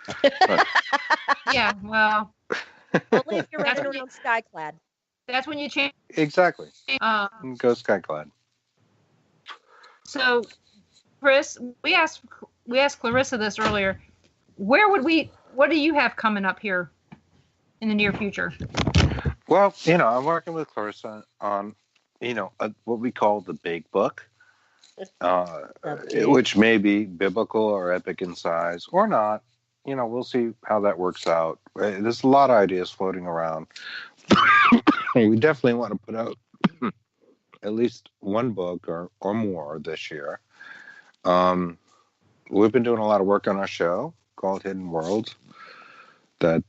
But, Yeah, well, only if you're running around skyclad. That's when you change. exactly. Go Skyclad. So, Chris, we asked Clarissa this earlier. What do you have coming up here in the near future? Well, I'm working with Clarissa on, what we call the big book, which may be biblical or epic in size or not. We'll see how that works out. There's a lot of ideas floating around. We definitely want to put out at least one book or more this year. We've been doing a lot of work on our show called Hidden Worlds that,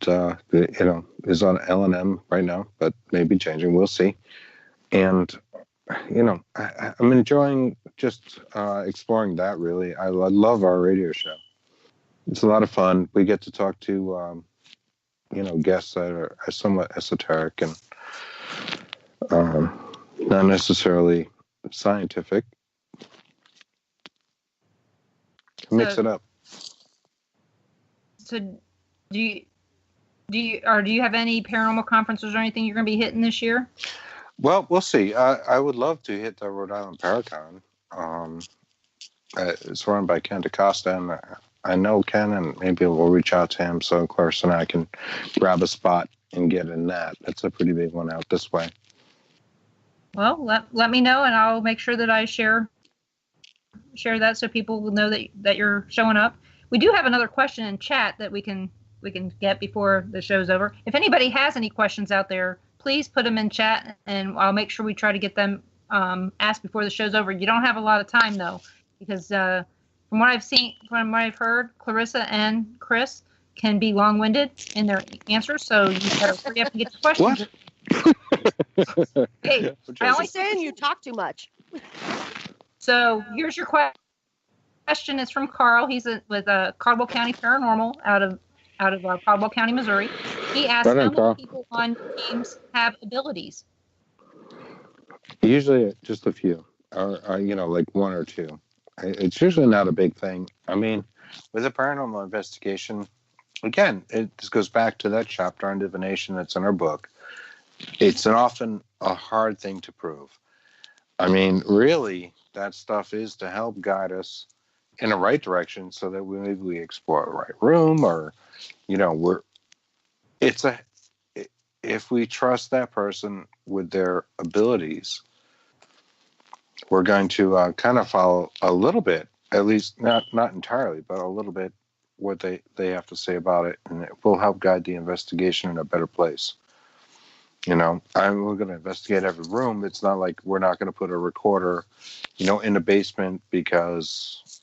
is on L&M right now, but maybe changing. We'll see. And, I'm enjoying just exploring that, really. I love our radio show. It's a lot of fun. We get to talk to, guests that are somewhat esoteric and not necessarily scientific. Mix it up. So, do you have any paranormal conferences or anything you're going to be hitting this year? Well, we'll see. I would love to hit the Rhode Island Paracon. It's run by Ken DaCosta, and I know Ken, and maybe we'll reach out to him so Clarissa and I can grab a spot and get in that. That's a pretty big one out this way. Well, let me know, and I'll make sure that I share that so people will know that you're showing up. We do have another question in chat that we can get before the show's over. If anybody has any questions out there, please put them in chat, and I'll make sure we try to get them asked before the show's over. You don't have a lot of time, though, because from what I've heard, Clarissa and Chris can be long-winded in their answers, so you better hurry up and get your questions. What? Hey, I only saying you talk too much. So here's your question. It's from Carl. He's with Caldwell County Paranormal out of Caldwell County, Missouri. He asked, how many people on teams have abilities? Usually just a few, or like one or two. It's usually not a big thing. I mean, with a paranormal investigation, again, this goes back to that chapter on divination that's in our book. It's often a hard thing to prove. I mean, really, that stuff is to help guide us in the right direction so that we explore the right room, or, if we trust that person with their abilities, we're going to kind of follow a little bit, at least not entirely, but a little bit what they have to say about it, and it will help guide the investigation in a better place. We're going to investigate every room. It's not like we're not going to put a recorder, in the basement because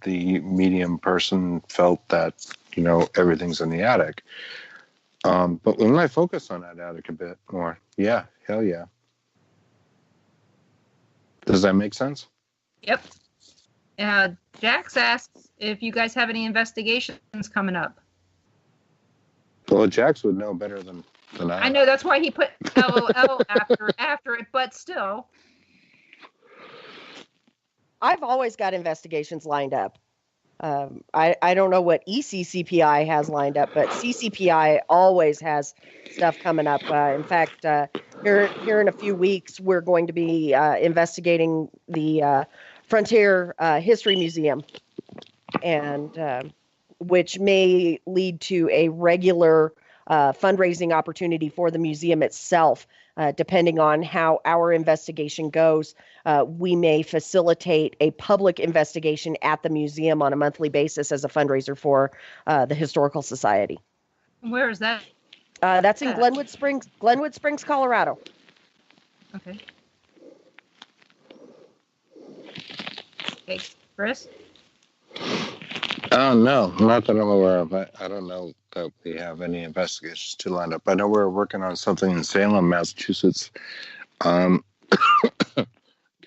the medium person felt that, everything's in the attic. But we might focus on that attic a bit more. Yeah, hell yeah. Does that make sense? Yep. Jax asks if you guys have any investigations coming up. Well, Jax would know better than I. I know, that's why he put LOL after it, but still. I've always got investigations lined up. I don't know what ECCPI has lined up, but CCPI always has stuff coming up. In fact, here in a few weeks, we're going to be investigating the Frontier History Museum, and which may lead to a regular fundraising opportunity for the museum itself. Depending on how our investigation goes, we may facilitate a public investigation at the museum on a monthly basis as a fundraiser for the Historical Society. Where is that? That's in Glenwood Springs, Colorado. Okay. Okay, Chris? Oh, no, not that I'm aware of. I don't know that we have any investigations to line up. I know we're working on something in Salem, Massachusetts, coming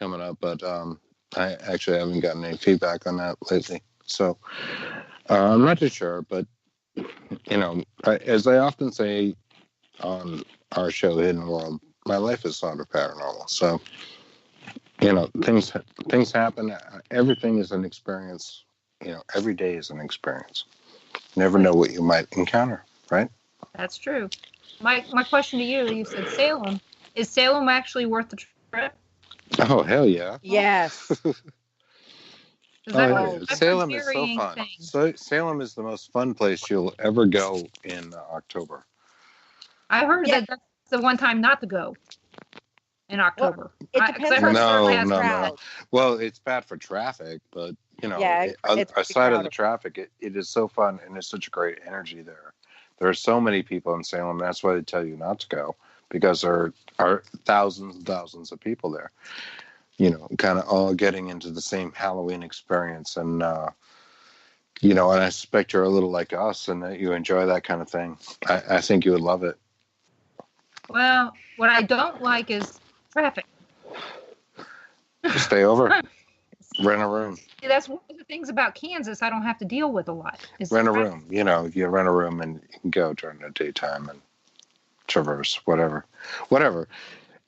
up, but I actually haven't gotten any feedback on that lately. So I'm not too sure, but, as I often say on our show, Hidden World, my life is sort of paranormal. So, things happen. Everything is an experience. Every day is an experience. never know what you might encounter, right? That's true. My question to you, you said Salem. Is Salem actually worth the trip? Oh, hell yeah. Yes. Oh, yeah. I've Salem heard is so varying fun. things. So Salem is the most fun place you'll ever go in October. I heard that that's the one time not to go in October. It depends on No. Well, it's bad for traffic, but it's aside of the traffic, it is so fun and there's such a great energy there. There are so many people in Salem. That's why they tell you not to go, because there are thousands and thousands of people there. Kind of all getting into the same Halloween experience, and and I suspect you're a little like us, and that you enjoy that kind of thing. I think you would love it. Well, what I don't like is traffic. Stay over. Rent a room. See, that's one of the things about Kansas I don't have to deal with a lot. Rent a room. You rent a room and you can go during the daytime and traverse, whatever.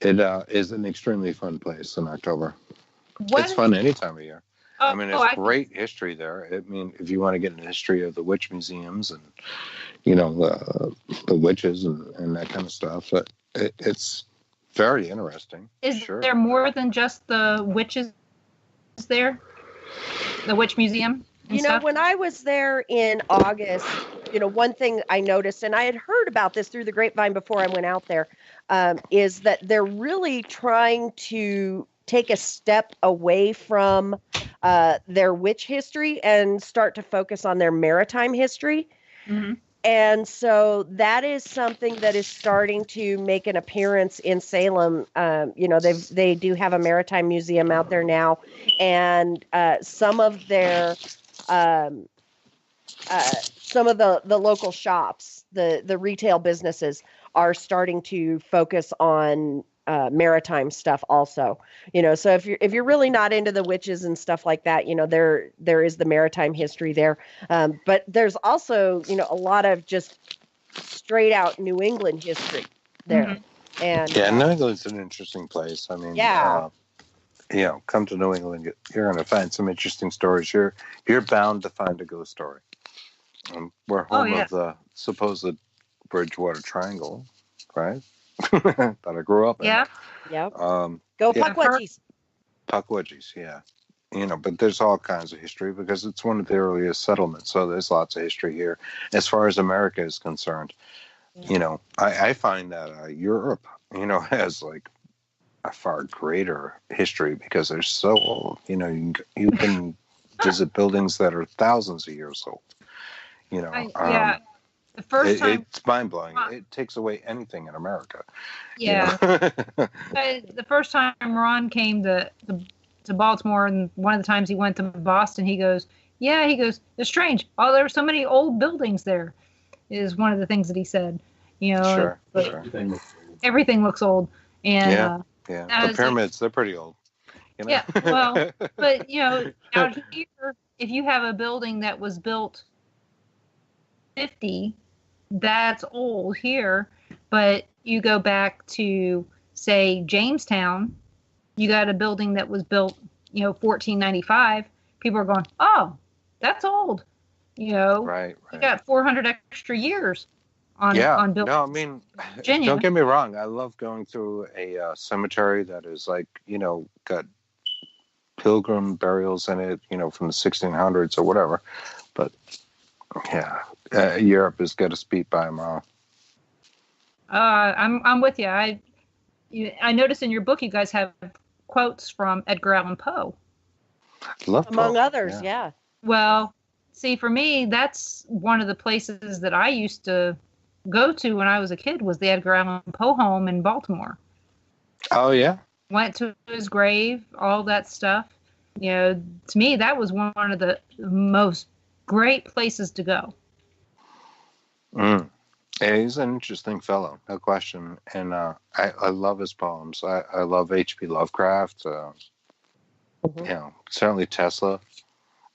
It is an extremely fun place in October. It's fun any time of year. There's great history there. If you want to get into the history of the witch museums and, the witches and that kind of stuff, it's very interesting. Is there more than just the witches there? The witch museum? When I was there in August, one thing I noticed, and I had heard about this through the grapevine before I went out there, is that they're really trying to take a step away from their witch history and start to focus on their maritime history. Mm-hmm. And so that is something that is starting to make an appearance in Salem. They do have a maritime museum out there now, and some of their some of the local shops, the retail businesses, are starting to focus on maritime stuff also. So if you're really not into the witches and stuff like that, there is the maritime history there. But there's also, a lot of just straight out New England history there. Mm-hmm. And New England's an interesting place. Come to New England, you're going to find some interesting stories. You're bound to find a ghost story. We're home of the supposed Bridgewater Triangle, right? That I grew up in. Yeah. Go Puckwudgies. Puckwudgies, yeah. But there's all kinds of history because it's one of the earliest settlements. So there's lots of history here as far as America is concerned. Yeah. I find that Europe, has like a far greater history because they're so old. You can visit buildings that are thousands of years old. The first time it's mind blowing. It takes away anything in America. Yeah. The first time Ron came to Baltimore, and one of the times he went to Boston, he goes, it's strange. Oh, there were so many old buildings there, is one of the things that he said. Sure. Everything looks old. And the pyramids, they're pretty old. Yeah, well, but out here, if you have a building that was built 50, that's old here. But you go back to, say, Jamestown, you got a building that was built, 1495. People are going, oh, that's old. Right. You got 400 extra years on buildings. No, Virginia. Don't get me wrong. I love going through a cemetery that is like, got pilgrim burials in it, from the 1600s or whatever. But Europe has got us beat by a mile. I'm with you. I noticed in your book you guys have quotes from Edgar Allan Poe. Among others, yeah. Well, see, for me, that's one of the places that I used to go to when I was a kid, was the Edgar Allan Poe home in Baltimore. Oh, yeah? Went to his grave, all that stuff. To me, that was one of the most great places to go. Yeah, he's an interesting fellow, no question. And I love his poems. I love H.P. Lovecraft. Certainly Tesla.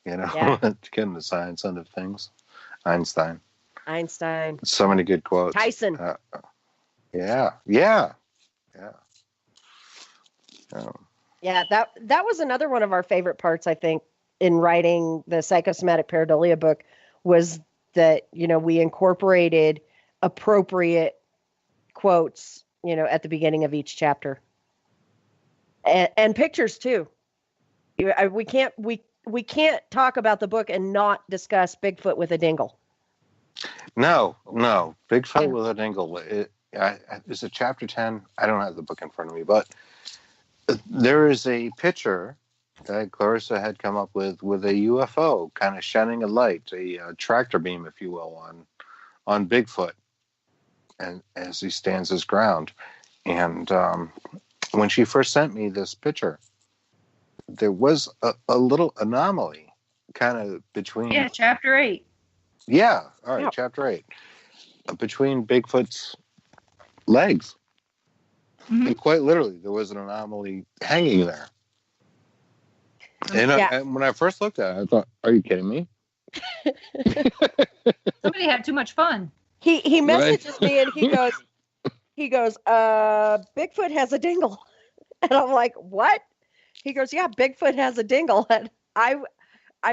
Getting the science end of things. Einstein. So many good quotes. Tyson. Yeah. Yeah, that was another one of our favorite parts, I think, in writing the Psychosomatic Pareidolia book, was that, we incorporated appropriate quotes, at the beginning of each chapter. And pictures too. We can't talk about the book and not discuss Bigfoot with a dingle. No. Bigfoot with a dingle. Is it chapter 10? I don't have the book in front of me, but there is a picture that Clarissa had come up with a UFO kind of shining a light, a tractor beam, if you will, on Bigfoot, and as he stands his ground. And when she first sent me this picture, there was a little anomaly kind of between... Yeah, chapter 8. Yeah, all right, Yep. chapter 8. Between Bigfoot's legs. Mm-hmm. And quite literally, there was an anomaly hanging there. And, and when I first looked at it, I thought, are you kidding me? Somebody had too much fun. He messages me and he goes, Bigfoot has a dingle. And I'm like, what? He goes, yeah, Bigfoot has a dingle. And I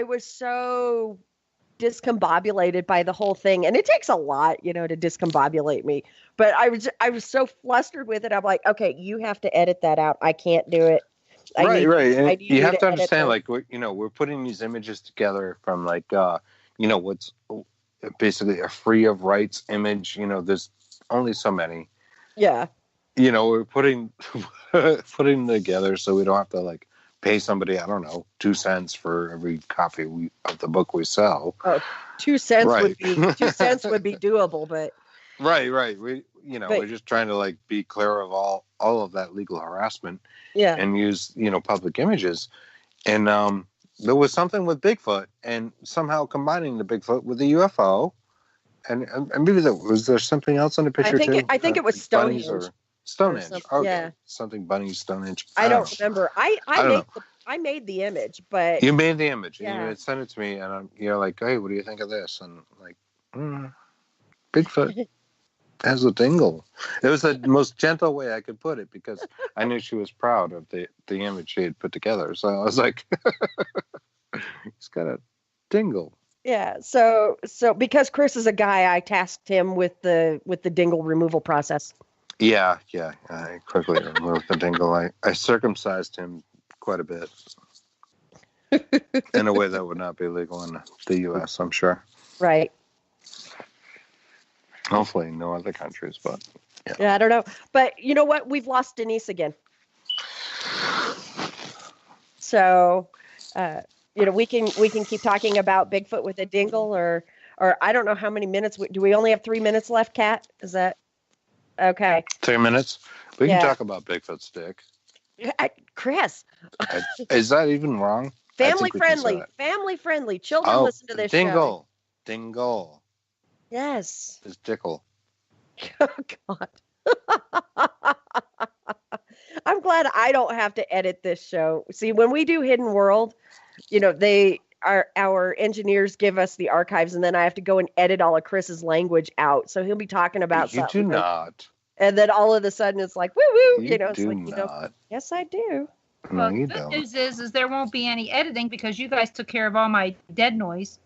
was so discombobulated by the whole thing. And it takes a lot, to discombobulate me. But I was so flustered with it. I'm like, okay, you have to edit that out. I can't do it. Right. And you have to edit understand, like, we're putting these images together from, like, what's basically a free of rights image. There's only so many. Yeah. We're putting them together so we don't have to, like, pay somebody, I don't know, 2 cents for every copy of the book we sell. Oh, 2 cents Right. would be 2 cents would be doable, but right. We're just trying to, like, be clear of all of that legal harassment. Yeah. And use, public images. And there was something with Bigfoot, and somehow combining the Bigfoot with the UFO. And maybe was there something else on the picture too? I think it was Stonehenge. Stonehenge. Okay. Yeah. Something bunny Stonehenge. I don't remember. I made the image, but you made the image. Yeah. And you had sent it to me, and you're like, hey, what do you think of this? And I'm like, Bigfoot has a dingle. It was the most gentle way I could put it, because I knew she was proud of the image she had put together. So I was like, he's got a dingle. yeah. So because Chris is a guy, I tasked him with the dingle removal process. Yeah. I quickly removed the dingle. I circumcised him quite a bit in a way that would not be legal in the U.S., I'm sure. Right. Hopefully no other countries, but yeah, I don't know. But you know what? We've lost Denise again. So, we can keep talking about Bigfoot with a dingle, or I don't know how many minutes. Do we only have 3 minutes left, Kat? Is that okay? 3 minutes? We can talk about Bigfoot's dick. Chris. Is that even wrong? Family friendly. Children listen to this show. Dingle. Yes. His dickle. Oh, God. I'm glad I don't have to edit this show. See, when we do Hidden World, our engineers give us the archives, and then I have to go and edit all of Chris's language out. So he'll be talking about something. You do not. And then all of a sudden it's like, woo woo. You it's do like, not. Yes, I do. No, Well, you the good don't. news is there won't be any editing, because you guys took care of all my dead noise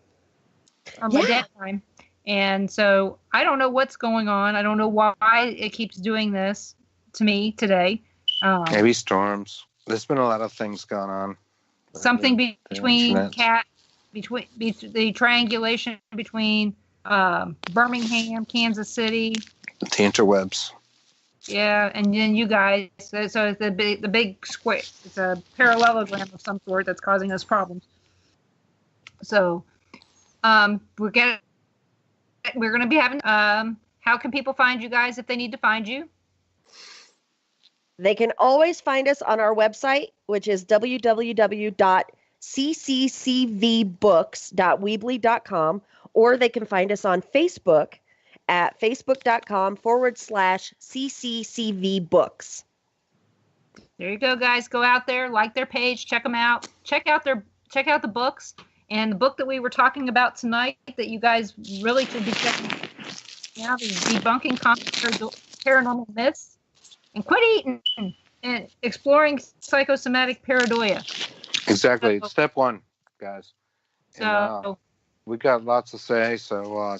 or my dead time. And so I don't know what's going on. I don't know why it keeps doing this to me today. Maybe storms. There's been a lot of things going on. Something between the triangulation between Birmingham, Kansas City. The interwebs. Yeah, and then you guys. So it's the big square. It's a parallelogram of some sort that's causing us problems. So we're gonna be having. How can people find you guys if they need to find you? They can always find us on our website, which is www.cccvbooks.weebly.com, or they can find us on Facebook at facebook.com/cccvbooks. There you go, guys. Go out there, like their page, check them out, check out the books, and the book that we were talking about tonight that you guys really should be checking out is Debunking Common Paranormal Myths, and quit eating and exploring psychosomatic pareidolia. Exactly. It's step 1, guys. So we got lots to say, so